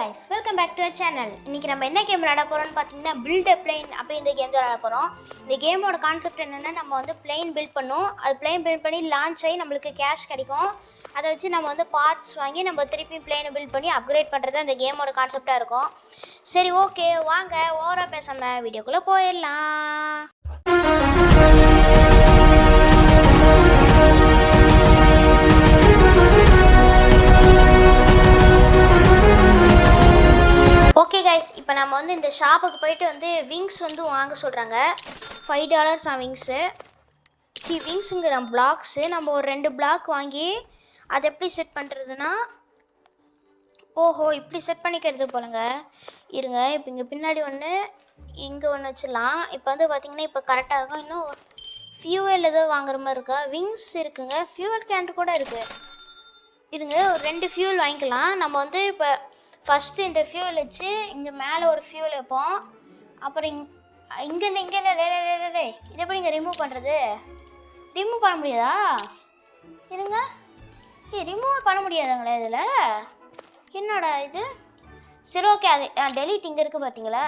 guys, welcome back to our channel. இன்னைக்கு நம்ம என்ன கேம் விளையாட போறோம்னு பாத்தீங்கன்னா build a plane அப்படிங்கற கேம் தான் விளையாட போறோம். இந்த கேமோட கான்செப்ட் என்னன்னா நம்ம வந்து plane build பண்ணோம். அது plane build பண்ணி லான்ச் ஆகி நமக்கு கேஷ் கிடைக்கும். அதை வச்சு நம்ம வந்து பார்ட்ஸ் வாங்கி நம்ம திருப்பி plane build பண்ணி அப்கிரேட் பண்றது அந்த கேமோட கான்செப்ட்டா இருக்கும். சரி ஓகே வாங்க ஓவரா பேசாம வீடியோக்குள்ள போயிடலாம். ஓகே கைஸ், இப்போ நம்ம வந்து இந்த ஷாப்புக்கு போயிட்டு வந்து விங்ஸ் வந்து வாங்க சொல்கிறாங்க. $5 விங்ஸு. விங்ஸுங்கிற பிளாக்ஸு நம்ம ஒரு 2 பிளாக் வாங்கி அதை எப்படி செட் பண்ணுறதுன்னா, ஓஹோ இப்படி செட் பண்ணிக்கிறது போலங்க. இருங்க, இப்போ இங்கே பின்னாடி ஒன்று இங்கே ஒன்று வச்சிடலாம். இப்போ வந்து பார்த்திங்கன்னா இப்போ கரெக்டாக இருக்கும். இன்னும் ஃபியூவல் ஏதோ வாங்குற மாதிரி இருக்கா. விங்ஸ் இருக்குங்க, ஃபியூவல் கேன் கூட இருக்குது. இருங்க, ஒரு 2 ஃபியூவல் வாங்கிக்கலாம். நம்ம வந்து இப்போ ஃபஸ்ட்டு இந்த ஃபியூவல் வச்சு இங்கே மேலே ஒரு ஃபியூவல் வைப்போம். அப்புறம் இங்கேருந்து இங்கே இதை எப்படி இங்கே ரிமூவ் பண்ணுறது? ரிமூவ் பண்ண முடியாதா? இருங்க, ரிமூவ் பண்ண முடியாதுங்களே இதில். என்னோட இது சரி ஓகே, அது டெலீட் இங்கே இருக்குது பார்த்தீங்களா?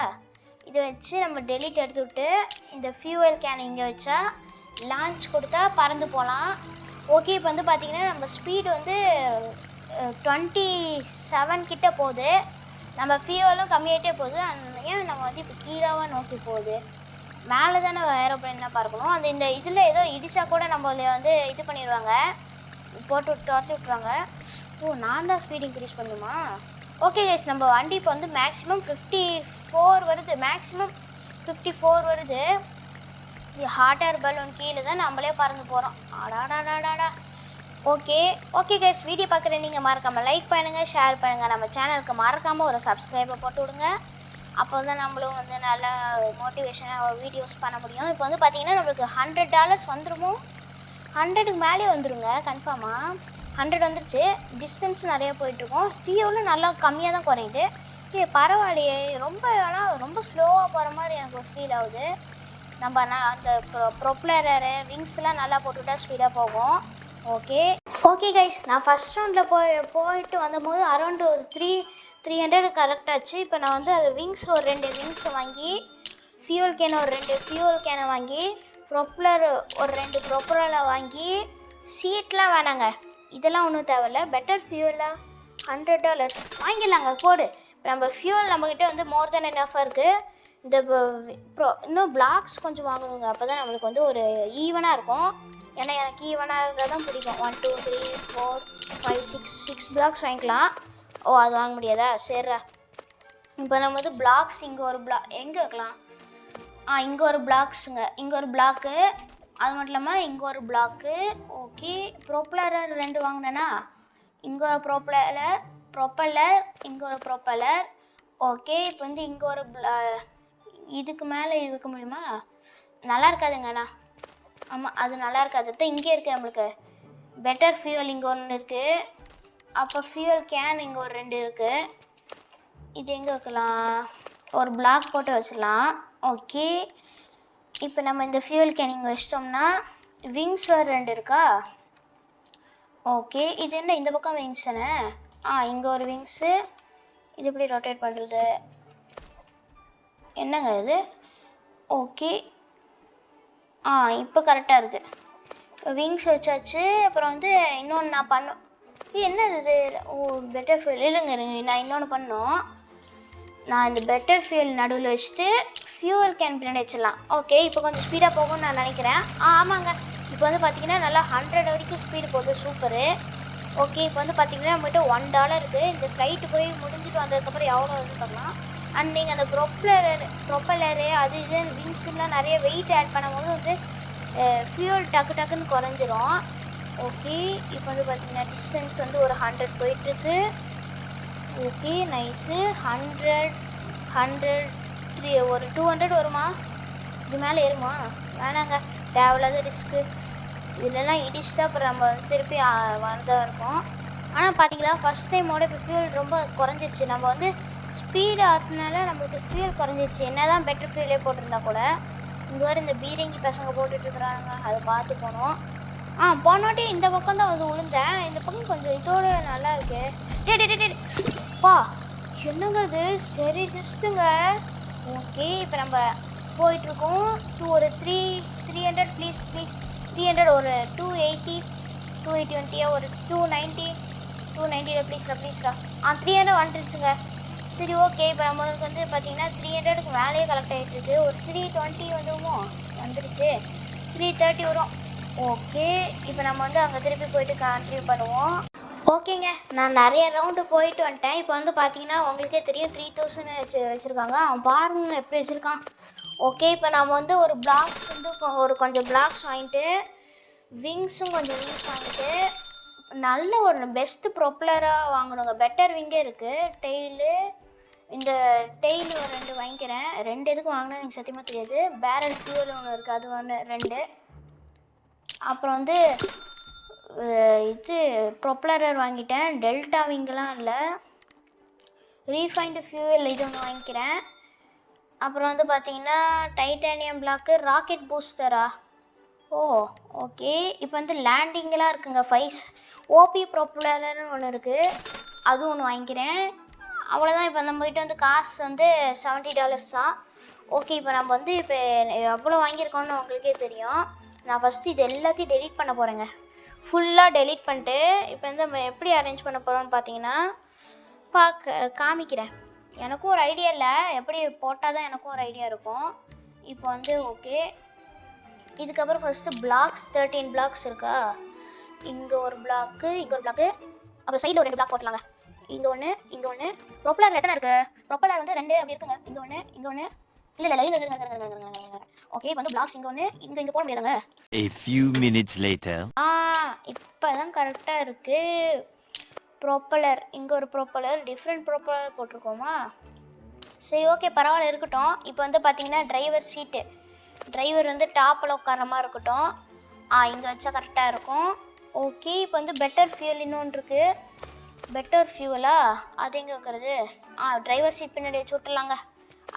இதை வச்சு நம்ம டெலீட் எடுத்து விட்டு இந்த ஃபியூவல் கேன் இங்கே வச்சா லான்ச் கொடுத்தா பறந்து போகலாம். ஓகே, இப்போ வந்து பார்த்திங்கன்னா நம்ம ஸ்பீடு வந்து 27 கிட்ட போகுது. நம்ம ஃபியூவலும் கம்மியாகிட்டே போகுது. ஏன் நம்ம வந்து இப்போ கீழாக நோக்கி போகுது? மேலே தானே ஏரோப்ளேன் தான் பார்க்கணும். அந்த இந்த இதில் ஏதோ இடிச்சா கூட நம்மள வந்து இது பண்ணிடுவாங்க, போட்டு துரத்தி விட்ருவாங்க. ஓ, நான் தான் ஸ்பீட் இன்க்ரீஸ் பண்ணுமா? ஓகே கைஸ், நம்ம வண்டி இப்போ வந்து மேக்ஸிமம் 54 வருது. மேக்ஸிமம் 54 வருது. ஹாட் ஏர் பலூன் கீழே தான் நம்மளே பறந்து போகிறோம். ஆடாடாடாடா. ஓகே கைஸ், வீடியோ பார்க்குற நீங்கள் மறக்காமல் லைக் பண்ணுங்கள், ஷேர் பண்ணுங்கள். நம்ம சேனலுக்கு மறக்காமல் ஒரு சப்ஸ்கிரைபை போட்டு விடுங்க. அப்போ வந்து நம்மளும் வந்து நல்லா மோட்டிவேஷனாக வீடியோஸ் பண்ண முடியும். இப்போ வந்து பார்த்திங்கன்னா நம்மளுக்கு $100 வந்துடுமோ? 100க்கு மேலே வந்துடுங்க கன்ஃபார்மாக. 100 வந்துடுச்சு. டிஸ்டன்ஸ் நிறையா போயிட்டுருக்கோம். ஃபியூவலும் நல்லா கம்மியாக தான் குறையுது. பரவாயில்லையே, ரொம்ப ஸ்லோவாக போகிற மாதிரி எனக்கு ஒரு ஃபீல் ஆகுது. நம்ம அந்த ப்ரொப்ளரரு விங்ஸ்லாம் நல்லா போட்டுவிட்டா ஸ்பீடாக போகும். ஓகே கைஸ், நான் ஃபஸ்ட் ரவுண்டில் போயிட்டு வந்தபோது அரௌண்ட் ஒரு 300 கரெக்டாச்சு. இப்போ நான் வந்து அது விங்ஸ் ஒரு 2 விங்ஸை வாங்கி, ஃபியூவல் கேனை ஒரு 2 ஃபியூவல் கேனை வாங்கி, ப்ரொப்ளர் ஒரு 2 ப்ரொப்ளரை வாங்கி, சீட்லாம் வேணாங்க, இதெல்லாம் ஒன்றும் தேவையில்ல. பெட்டர் ஃபியூவலாக $100 வாங்கிடலாங்க போடு. இப்போ நம்ம ஃபியூவல் நம்மக்கிட்ட வந்து மோர் தென் எனஃபாக இருக்குது. இந்த இன்னும் பிளாக்ஸ் கொஞ்சம் வாங்கணுங்க, அப்போ தான் நம்மளுக்கு வந்து ஒரு ஈவனாக இருக்கும். ஏன்னா எனக்கு ஈவனாக இருந்தால் தான் பிடிக்கும். 1 2 3 4 5 6 பிளாக்ஸ் வாங்கிக்கலாம். ஓ, அது வாங்க முடியாதா? சரிடா. இப்போ நம்ம வந்து பிளாக்ஸ் இங்கே ஒரு எங்கே வைக்கலாம்? இங்கே ஒரு பிளாக்ஸுங்க, இங்கே ஒரு பிளாக்கு. அது மட்டும் இல்லாமல் இங்கே ஒரு பிளாக்கு. ஓகே, ப்ரொப்பலர் 2 வாங்கினேன்னா இங்கே ஒரு ப்ரொப்பலர் இங்கே ஒரு ப்ரொப்பலர். ஓகே, இப்போ வந்து இங்கே ஒரு இதுக்கு மேலே வைக்க முடியுமா? நல்லா இருக்காதுங்கண்ணா. ஆமாம், அது நல்லா இருக்காது. தான் இங்கே இருக்குது நம்மளுக்கு. பெட்டர் ஃபியூவல் இங்கே ஒன்று இருக்குது. அப்போ ஃபியூவல் கேன் இங்கே ஒரு 2 இருக்குது. இது எங்கே வைக்கலாம்? ஒரு பிளாக் போட்டு வச்சிடலாம். ஓகே, இப்போ நம்ம இந்த ஃபியூவல் கேன் இங்கே வச்சிட்டோம்னா விங்ஸ் ஒரு 2 இருக்கா? ஓகே, இது என்ன இந்த பக்கம் விங்ஸ் தானே? இங்கே ஒரு விங்ஸு. இது எப்படி ரொட்டேட் பண்ணுறது? என்னங்க இது? ஓகே, இப்போ கரெக்டாக இருக்குது. இப்போ விங்ஸ் வச்சாச்சு. அப்புறம் வந்து இன்னொன்று நான் பண்ணோம். என்ன இது? ஓ, பெட்டர் ஃபியூல். இல்லைங்க, நான் இன்னொன்று பண்ணோம். நான் இந்த பெட்டர் ஃபியூல் நடுவில் வச்சுட்டு ஃபியூவல் கேன் பின்னாடி வச்சிடலாம். ஓகே, இப்போ கொஞ்சம் ஸ்பீடாக போகும்னு நான் நினைக்கிறேன். ஆமாங்க, இப்போ வந்து பார்த்திங்கன்னா நல்லா 100 வரைக்கும் ஸ்பீடு போகுது. சூப்பரு. ஓகே, இப்போ வந்து பார்த்திங்கன்னா நம்மகிட்ட $1 இருக்குது. இந்த ஃப்ளைட்டு போய் முடிஞ்சிட்டு வந்ததுக்கப்புறம் எவ்வளோ வந்து பார்க்கலாம். அண்ட் நீங்கள் அந்த ப்ரொப்பலரு அது இது விங்ஸ்லாம் நிறைய வெயிட் ஆட் பண்ணும்போது வந்து ஃபியூவல் டக்குன்னு குறைஞ்சிரும். ஓகே, இப்போ வந்து பார்த்திங்கன்னா டிஸ்டன்ஸ் வந்து ஒரு 100 போயிட்டுருக்கு. Okay, nice. 100 ஒரு 200 வருமா? இது மேலே ஏறுமா? வேணாங்க, தேவையில்லாத ரிஸ்க்கு. இதெல்லாம் இடிச்சுட்டா அப்புறம் நம்ம வந்து திருப்பி வரதான் இருக்கும். ஆனால் பார்த்தீங்களா, ஃபஸ்ட் டைமோட இப்போ ஃபியூல் ரொம்ப குறைஞ்சிருச்சு. நம்ம வந்து ஸ்பீடு ஆற்றுனால நம்மளுக்கு ஃபியூல் குறைஞ்சிருச்சு. என்ன தான் பெட்டர் ஃபியூலே போட்டிருந்தா கூட. இங்கே வர இந்த பீரங்கி பசங்க போட்டுட்ருக்குறாங்க, அதை பார்த்து போனோம். போனோட்டி இந்த பக்கம் தான் வந்து விழுந்தேன். இந்த பக்கம் கொஞ்சம் இதோட நல்லா இருக்கு. டே பா, என்னங்க அது? சரி ஜஸ்ட்டுங்க. ஓகே இப்போ நம்ம போயிட்டுருக்கோம். ஒரு 300 ப்ளீஸ் ப்ளீஸ். 300 ஒரு 280 280 ஒரு 290 290 ப்ளீஸ்டா. 300 வந்துருச்சுங்க. சரி ஓகே இப்போ நம்மளுக்கு வந்து பார்த்தீங்கன்னா 300க்கு மேலேயே கலெக்ட் ஆகிட்டு இருக்கு. ஒரு 320 வந்துருமோ? வந்துருச்சு. 330 வரும். ஓகே இப்போ நம்ம வந்து அங்கே திருப்பி போயிட்டு கண்டினியூ பண்ணுவோம். ஓகேங்க, நான் நிறைய ரவுண்டு போயிட்டு வந்துட்டேன். இப்போ வந்து பார்த்தீங்கன்னா உங்களுக்கே தெரியும் 3000 வச்சுருக்காங்க. அவன் பாருங்க எப்படி வச்சுருக்கான். ஓகே இப்போ நம்ம வந்து ஒரு பிளாக்ஸ் வந்து ஒரு கொஞ்சம் பிளாக்ஸ் வாங்கிட்டு விங்ஸும் கொஞ்சம் விங்ஸ் வாங்கிட்டு நல்ல ஒரு பெஸ்ட் ப்ரொப்பலராக வாங்கணுங்க. பெட்டர் விங்கே இருக்குது. டெய்லு இந்த டெய்லு ஒரு 2 வாங்கிக்கிறேன். 2 எதுக்கு வாங்கினா எனக்கு சத்தியமாக தெரியாது. பேரல் ஃபியூல் ஒன்று இருக்குது, அது ஒன்று 2. அப்புறம் வந்து இது ப்ரொப்பலர் வாங்கிட்டேன். டெல்டா விங்கெலாம் இல்லை, ரீஃபைண்டு ஃபியூவல் இது ஒன்று வாங்கிக்கிறேன். அப்புறம் வந்து பார்த்தீங்கன்னா டைட்டானியம் பிளாக்கு, ராக்கெட் பூஸ்டரா? ஓ ஓகே இப்போ வந்து லேண்டிங்கெலாம் இருக்குங்க. 5 ஓபி ப்ரொப்பலர்னு ஒன்று இருக்குது, அது ஒன்று வாங்கிக்கிறேன். அவ்வளோதான். இப்போ நம்மகிட்ட வந்து காசு வந்து $70 தான். ஓகே இப்போ நம்ம வந்து இப்போ எவ்வளோ வாங்கியிருக்கோம்னு உங்களுக்கே தெரியும். நான் ஃபஸ்ட்டு இது எல்லாத்தையும் டெலீட் பண்ண போகிறேங்க. ஃபுல்லாக டெலீட் பண்ணிட்டு இப்போ வந்து நம்ம எப்படி அரேஞ்ச் பண்ண போகிறோம்னு பார்த்தீங்கன்னா காமிக்கிறேன். எனக்கும் ஒரு ஐடியா இல்லை, எப்படி போட்டால் தான் எனக்கும் ஒரு ஐடியா இருக்கும். இப்போ வந்து ஓகே இதுக்கப்புறம் ஃபஸ்ட்டு பிளாக்ஸ் 13 பிளாக்ஸ் இருக்கா? இங்கே ஒரு பிளாக்கு, இங்கே ஒரு பிளாக்கு, அப்புறம் சைடில் ஒரு 2 பிளாக் போட்டலாங்க. இங்கே ஒன்று, இங்கே ஒன்று. ப்ரொப்பலர் எத்தனை இருக்குது? ப்ரொப்பலர் வந்து 2 அப்படி இருக்குங்க. இங்கே ஒன்று, இங்கே ஒன்று. இல்லை ஓகே வந்து பிளாக்ஸ் இங்கே ஒன்று, இங்கே போட முடியாதுங்க. A few minutes later. இப்போ தான் கரெக்டாக இருக்குது. ப்ரொப்பலர் இங்கே ஒரு ப்ரொப்பலர், டிஃப்ரெண்ட் ப்ரொப்பலர் போட்டிருக்கோமா? சரி ஓகே பரவாயில்ல இருக்கட்டும். இப்போ வந்து பார்த்தீங்கன்னா டிரைவர் சீட்டு, டிரைவர் வந்து டாப்பில் உட்கார மாதிரி இருக்கட்டும். இங்கே வச்சா கரெக்டாக இருக்கும். ஓகே இப்போ வந்து பெட்டர் ஃபியூல் இன்னொன்று இருக்குது. பெட்டர் ஃபியூலா? அது எங்கே வைக்கிறது? டிரைவர் சீட் பின்னாடி வச்சு விட்டுலாங்க,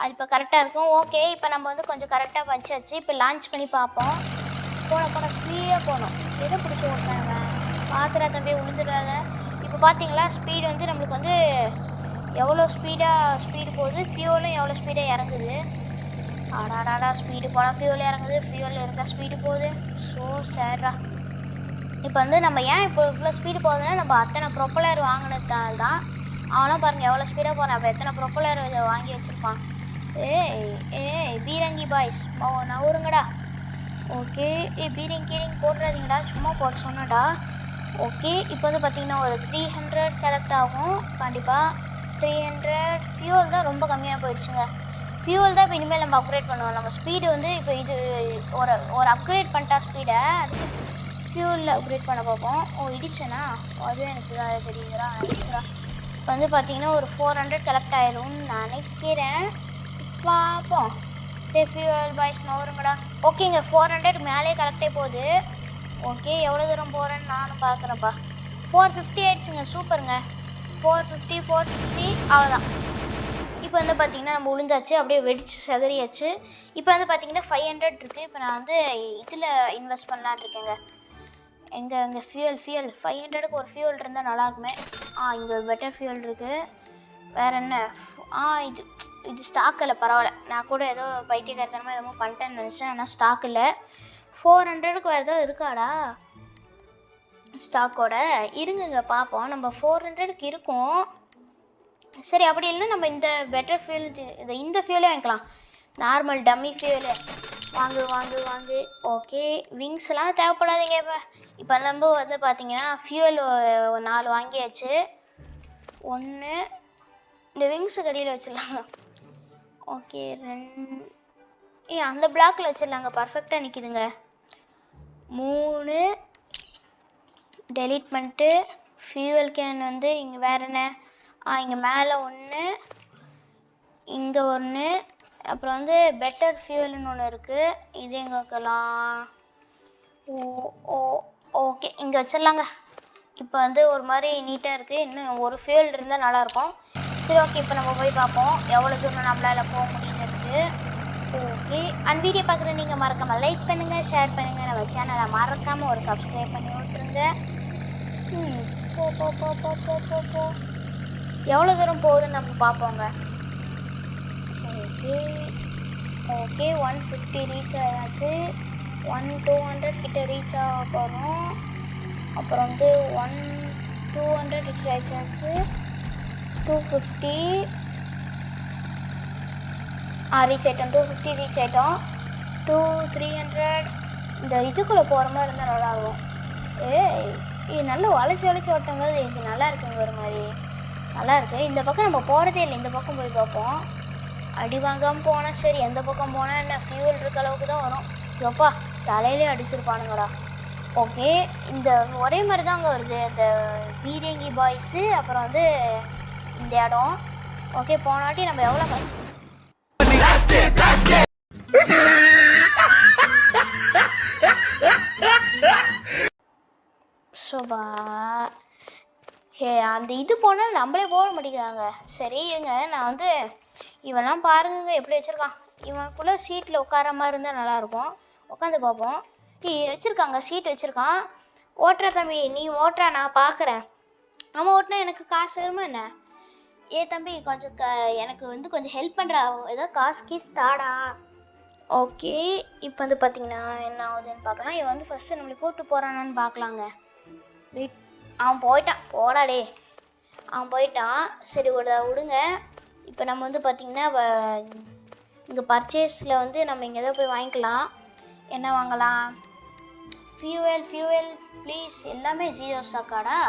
அது இப்போ கரெக்டாக இருக்கும். ஓகே இப்போ நம்ம வந்து கொஞ்சம் கரெக்டாக வச்சாச்சு. இப்போ லான்ச் பண்ணி பார்ப்போம். போன ஸ்பீடாக போகணும். எதை பிடிச்சி ஓட்டுறாங்க? பார்த்துடா தம்பி, விழுந்துடாத. இப்போ பார்த்தீங்களா ஸ்பீடு வந்து நம்மளுக்கு வந்து எவ்வளோ ஸ்பீடு போகுது, ஃபியூலும் எவ்வளோ ஸ்பீடாக இறங்குது. ஆடாடாடா ஸ்பீடு போனால் ஃபியூல் இறங்குது, ஃபியூல் இருந்தால் ஸ்பீடு போகுது. ஸோ சேரா. இப்போ வந்து நம்ம ஏன் இப்போ இவ்வளோ ஸ்பீடு போகுதுன்னா நம்ம அத்தனை ப்ரொப்பலர் வாங்கினதால தான். அவனும் பாருங்கள் எவ்வளோ ஸ்பீடாக போகிறான். அப்போ எத்தனை ப்ரொப்பலர் வாங்கி வச்சுருப்பான். ஏய் பீரங்கி பாய்ஸ் நவுருங்கடா. ஓகே பீரிங் போட்டுறாதீங்கடா, சும்மா போட சொன்னடா. ஓகே இப்போ வந்து பார்த்திங்கன்னா ஒரு 300 கலெக்ட் ஆகும் கண்டிப்பாக. 300 ஃபியூல் தான் ரொம்ப கம்மியாக போயிடுச்சுங்க. ஃபியூல் தான் இப்போ இனிமேல் நம்ம அப்கிரேட் பண்ணுவோம். நம்ம ஸ்பீடு வந்து இப்போ இது ஒரு அப்கிரேட் பண்ணிட்டா ஸ்பீடை, அதுக்கு ஃபியூலில் அப்கிரேட் பண்ண பார்ப்போம். இடிச்சேனா? அதுவே எனக்கு தான் தெரியுதுடா, நினைச்சுடா. இப்போ வந்து பார்த்தீங்கன்னா ஒரு 400 கலெக்ட் ஆயிரும்னு நினைக்கிறேன். பார்ப்போம். ஃபியூல் பாய்ஸ் நவருங்கடா. ஓகேங்க 400 மேலே கலெக்டே போகுது. ஓகே எவ்வளோ தூரம் போகிறேன்னு நானும் பார்க்குறேன்ப்பா. 450 ஆயிடுச்சுங்க, சூப்பருங்க. 450 460 அவ்வளோதான். இப்போ வந்து பார்த்தீங்கன்னா நம்ம விழுந்தாச்சு, அப்படியே வெடிச்சு செதறியாச்சு. இப்போ வந்து பார்த்தீங்கன்னா 500 இருக்குது. இப்போ நான் வந்து இதில் இன்வெஸ்ட் பண்ணலான்னு இருக்கேங்க. எங்கே ஃபியூல் 500க்கு ஒரு ஃபியூல் இருந்தால் நல்லாயிருக்குமே. இங்கே ஒரு பெட்டர் ஃபியூல் இருக்குது. வேறு என்ன? இது ஸ்டாக் இல்லை, பரவாயில்ல. நான் கூட ஏதோ பைத்தியக்காரத்தனமாக எதுவும் பண்ணிட்டேன்னு நினச்சேன், ஆனால் ஸ்டாக் இல்லை. 400க்கு வேறு ஏதோ இருக்காடா ஸ்டாக்கோட? இருங்க பார்ப்போம். நம்ம 400க்கு இருக்கும். சரி அப்படி இல்லை நம்ம இந்த பெட்டர் ஃபியூல் இந்த ஃபியூலே வாங்கிக்கலாம். நார்மல் டம்மி ஃபியூலு வாங்கு. ஓகே விங்ஸ்லாம் தேவைப்படாதீங்க. இப்போ நம்ம வந்து பார்த்தீங்கன்னா ஃபியூல் 4 வாங்கியாச்சு. 1 இந்த விங்ஸு கடியில் வச்சிடலாங்க. ஓகே 2 அந்த பிளாக்கில் வச்சிடலாங்க, பர்ஃபெக்டாக நிற்கிதுங்க. 3 டெலீட் பண்ணிட்டு ஃபியூவல் கேன் வந்து இங்கே வேறு என்ன? இங்கே மேலே 1, இங்கே 1, அப்புறம் வந்து பெட்டர் ஃபியூல்னு ஒன்று இருக்குது. இது எங்கே வைக்கலாம்? ஓகே இங்கே வச்சிடலாங்க. இப்போ வந்து ஒரு மாதிரி நீட்டாக இருக்குது. இன்னும் ஒரு ஃபியூல் இருந்தால் நல்லாயிருக்கும். சரி ஓகே இப்போ நம்ம போய் பார்ப்போம் எவ்வளோ தூரம் நம்மளால் போக முடியும்னு இருக்குது. ஓகே வீடியோ பார்க்குற நீங்கள் மறக்காமல் லைக் பண்ணுங்கள், ஷேர் பண்ணுங்கள், நம்ம சேனலை மறக்காமல் ஒரு சப்ஸ்கிரைப் பண்ணி விட்டுருங்க. போ எவ்வளோ தூரம் போகுதுன்னு நம்ம பார்ப்போங்க. ஓகே ஓகே 150 ரீச் ஆயாச்சு. 200 கிட்ட ரீச் ஆக போகிறோம். அப்புறம் வந்து 200 ரீச் ஆயிடுச்சு. 250 ரீச் ஆகிட்டோம். 250 ரீச் ஆகிட்டோம். 300 இந்த இதுக்குள்ளே போகிற மாதிரி இருந்தால் நல்லாயிருக்கும். இது நல்லா வளைச்சி ஓட்டும்போது இது நல்லா இருக்குங்க, ஒரு மாதிரி நல்லா இருக்குது. இந்த பக்கம் நம்ம போகிறதே இல்லை, இந்த பக்கம் போய் பார்ப்போம். அடி வாங்காமல் போனால் சரி, எந்த பக்கம் போனால் என்ன ஃபியூல் இருக்க அளவுக்கு தான் வரும். எப்பா தலையிலே அடிச்சிருப்பானுங்கடா. ஓகே இந்த ஒரே மாதிரி தான் அங்கே வருது, இந்த பீரங்கி பாய்ஸு அப்புறம் வந்து இந்த இடம். ஓகே போனாட்டி நம்ம எவ்வளோ சோபா அந்த இது போனால் நம்மளே போட மாட்டேங்கிறாங்க. சரி இருங்க, நான் வந்து இவெல்லாம் பாருங்க எப்படி வச்சுருக்கான். இவனுக்குள்ளே சீட்டில் உட்கார மாதிரி இருந்தால் நல்லாயிருக்கும். உட்காந்து பார்ப்போம். வச்சுருக்காங்க, சீட் வச்சுருக்கான். ஓட்டுற தம்பி, நீ ஓட்டுற, நான் பார்க்குறேன். அவன் ஓட்டினா எனக்கு காசு வருமா என்ன? தம்பி கொஞ்சம் எனக்கு வந்து கொஞ்சம் ஹெல்ப் பண்ணுறா, ஏதோ காசு கீஸ் தாடா. ஓகே இப்போ வந்து பார்த்தீங்கன்னா என்ன ஆகுதுன்னு பார்க்கலாம். இவன் வந்து ஃபஸ்ட்டு நம்மளை கூப்பிட்டு போகிறானான்னு பார்க்கலாங்க. வெயிட், அவன் போயிட்டான். போடாடே, அவன் போயிட்டான். சரி விடுங்க. இப்போ நம்ம வந்து பார்த்திங்கன்னா இங்கே பர்ச்சேஸில் வந்து நம்ம இங்கே எதாவது போய் வாங்கிக்கலாம். என்ன வாங்கலாம்? Fuel please. எல்லாமே 0 ஸ்டாக்காடா?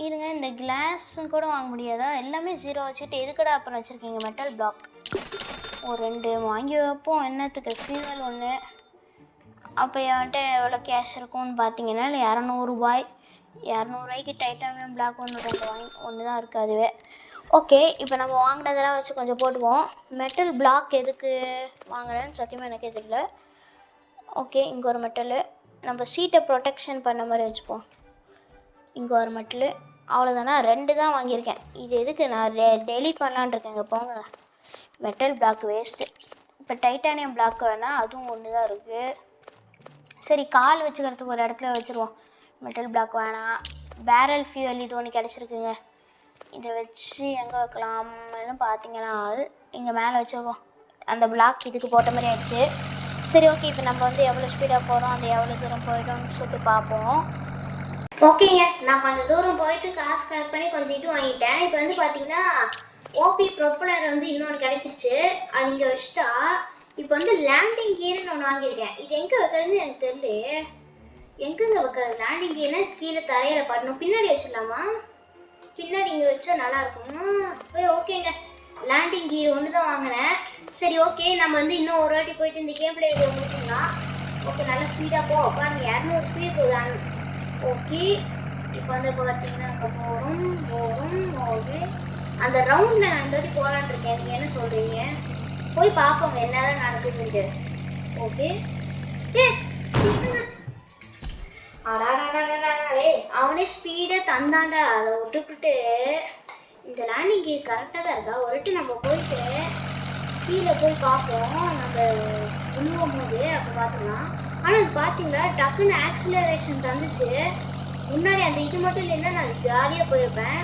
இருங்க, இந்த கிளாஸும் கூட வாங்க முடியாதா? எல்லாமே 0 வச்சுட்டு எதுக்கடா அப்புறம் வச்சுருக்கீங்க? மெட்டல் பிளாக் ஒரு 2 வாங்கி வைப்போம். என்னத்துக்கு? ஃபியூவல் 1. அப்போ என்கிட்ட எவ்வளோ கேஷ் இருக்கும்னு பார்த்தீங்கன்னா 200 டைட்டானியம் பிளாக் 1 தான் இருக்குது அதுவே. ஓகே இப்போ நம்ம வாங்கினதெல்லாம் வச்சு கொஞ்சம் போட்டுவோம். மெட்டல் பிளாக் எதுக்கு வாங்கினேன்னு சத்தியமாக எனக்கே தெரியல. ஓகே இங்கே ஒரு மெட்டலு, நம்ம சீட்டை ப்ரொடெக்ஷன் பண்ண மாதிரி வச்சுப்போம். இங்கே ஒரு மெட்டலு, அவ்வளோதானா? 2 தான் வாங்கியிருக்கேன். இது எதுக்கு நான் டெலீட் பண்ணலான் இருக்கேங்க. போங்க, மெட்டல் பிளாக் வேஸ்ட்டு. இப்போ டைட்டானியம் பிளாக் வேணால், அதுவும் 1 தான் இருக்குது. சரி கால் வச்சுக்கிறதுக்கு ஒரு இடத்துல வச்சுருவோம். மெட்டல் பிளாக் வேணாம். பேரல் ஃபியூவல் இது ஒன்று கிடச்சிருக்குங்க. இதை வச்சு எங்கே வைக்கலாம்னு பார்த்தீங்கன்னா இங்கே மேலே வச்சுருவோம். அந்த பிளாக் இதுக்கு போட்ட மாதிரி ஆயிடுச்சு. சரி ஓகே இப்போ நம்ம வந்து எவ்வளோ ஸ்பீடாக போகிறோம், அது எவ்வளோ தூரம் போயிட்டோம்னு சொல்லிட்டு பார்ப்போம். ஓகேங்க, நான் கொஞ்சம் தூரம் போயிட்டு காசு கலெக்ட் பண்ணி கொஞ்சம் இது வாங்கிட்டேன். இப்போ வந்து பார்த்தீங்கன்னா ஓபி ப்ரொப்பலர் வந்து இன்னொன்று கிடச்சிருச்சு. அது இங்கே வச்சுட்டா இப்போ வந்து லேண்டிங் கியர்னு ஒன்று வாங்கியிருக்கேன். இது எங்கே வைக்கிறதுன்னு எனக்கு தெரியல. எங்கெங்க வைக்கிறது லேண்டிங் கியர்னா? கீழே தரையில் படணும். பின்னாடி வச்சிடலாமா? பின்னாடி இங்கே வச்சா நல்லா இருக்குமா? ஓகேங்க, லேண்டிங் கியர் 1 தான் வாங்கினேன். சரி ஓகே நம்ம வந்து இன்னும் ஒரு வாட்டி போயிட்டு இந்த கேம் பிளே முடிச்சுக்கலாம். ஓகே நல்லா ஸ்பீடாக போ. பாருங்க 200 ஸ்பீட் போகுது. ஓகே இப்போ வந்து பார்த்தீங்கன்னா போகிறோம். ஓகே அந்த ரவுண்டில் நான் இந்த வாட்டி போகலான் இருக்கேன். நீங்கள் என்ன சொல்கிறீங்க? போய் பார்ப்போங்க என்னதான் நடக்குதுன்ட்டு. ஓகே அவனே ஸ்பீடாக தந்தாண்டா. அதை விட்டுவிட்டு இந்த லேண்டிங் கியர் கரெக்டாக தான் இருக்கா? ஒரு வாட்டி நம்ம போயிட்டு கீழே போய் பார்ப்போம். நம்ம விழுவும் போது அப்போ பார்த்துக்கலாம். ஆனால் அது பார்த்தீங்களா டக்குன்னு ஆக்சிலரேஷன் தந்துச்சு. முன்னாடி அந்த இது மட்டும் இல்லைன்னா நான் ஜாலியாக போயிருப்பேன்.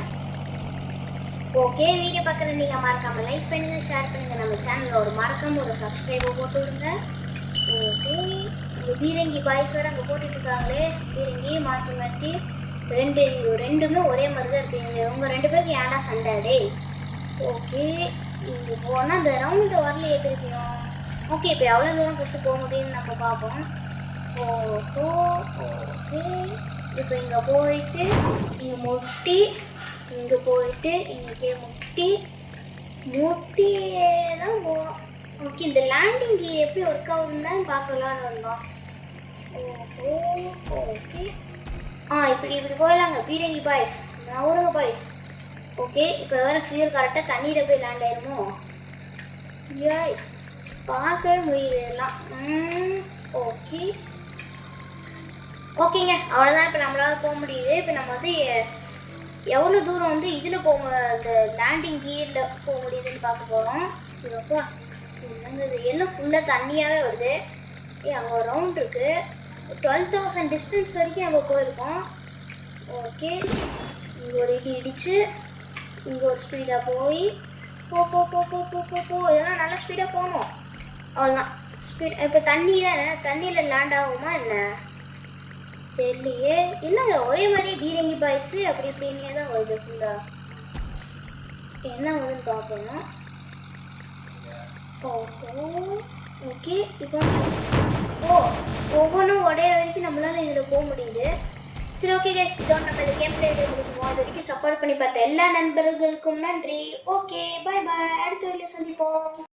ஓகே வீடியோ பார்க்குற நீங்கள் மறக்காமல் லைக் பண்ணுங்கள், ஷேர் பண்ணுங்கள். நம்ம சேனலில் ஒரு மறக்காமல் ஒரு சப்ஸ்கிரைபை போட்டு விடுங்க. ஓகே இந்த பீரங்கி பாய்ஸோட அங்கே போட்டுட்ருக்காங்களே, பீரங்கி மாற்றி ரெண்டுமே ஒரே மாதிரி தான் இருக்குது. உங்கள் 2 பேருக்கு ஏன்டா சண்டை டே? ஓகே இங்கே போனால் அந்த ரவுண்டு வரலையே திருப்பியும். ஓகே இப்போ எவ்வளோ தூரம் ஃபஸ்ட்டு போக முடியும்னு நம்ம பார்ப்போம். ஓகே இப்போ இங்கே போயிட்டு இங்கே முட்டி, இங்கே போயிட்டு இங்கே முட்டியே தான் போவோம். ஓகே இந்த லேண்டிங் கியர் எப்படி ஒர்க் ஆகுதுன்னு பார்க்கலான்னு வந்தோம். ஓகே இப்படி போயிடலாங்க பீரங்கி பாய்ஸ். நவருங்க பாய். ஓகே இப்போ வேறு ஃபியூல் கரெக்டாக தண்ணியில் போய் லேண்ட் ஆயிருமோ? ஏய் பார்க்கவே முடியுது எல்லாம். ஓகேங்க அவ்வளோதான். இப்போ நம்மளால போக முடியுது. இப்போ நம்ம வந்து எவ்வளோ தூரம் வந்து இதில் போக அந்த லேண்டிங் கியரில் போக முடியுதுன்னு பார்க்க போகிறோம். இதுப்பா என்னங்க இது எல்லாம் ஃபுல்லாக தண்ணியாகவே வருது. அங்கே ஒரு ரவுண்ட் இருக்குது. 12,000 டிஸ்டன்ஸ் வரைக்கும் நம்ம போயிருக்கோம். ஓகே இங்கே ஒரு இடிச்சு இங்கே ஒரு ஸ்பீடாக போய் போ போ போ போ போ போ போ இதெல்லாம் நல்லா ஸ்பீடாக போகணும். அவ்வளோதான் ஸ்பீட். இப்போ தண்ணி தானே, தண்ணியில் லேண்ட் ஆகுமா என்ன தெரியலையே. என்னங்க ஒரே மாதிரி பீரங்கி பாய்ஸு அப்படி இப்படின்னே தான் வருது ஃபுல்லாக. என்ன வருதுன்னு பார்ப்போம். ஓஹோ ஓகே. இப்போ ஒவ்வொன்றும் உடைய வரைக்கும் நம்மளால இதில் போக முடியுது. சரி ஓகே கைஸ், இதோட நம்ம இந்த கேம் பிளே முடிச்சுப்போம். அது வரைக்கும் சப்போர்ட் பண்ணி பார்த்த எல்லா நண்பர்களுக்கும் நன்றி. ஓகே பாய் பாய், அடுத்த வீடியோ சந்திப்போம்.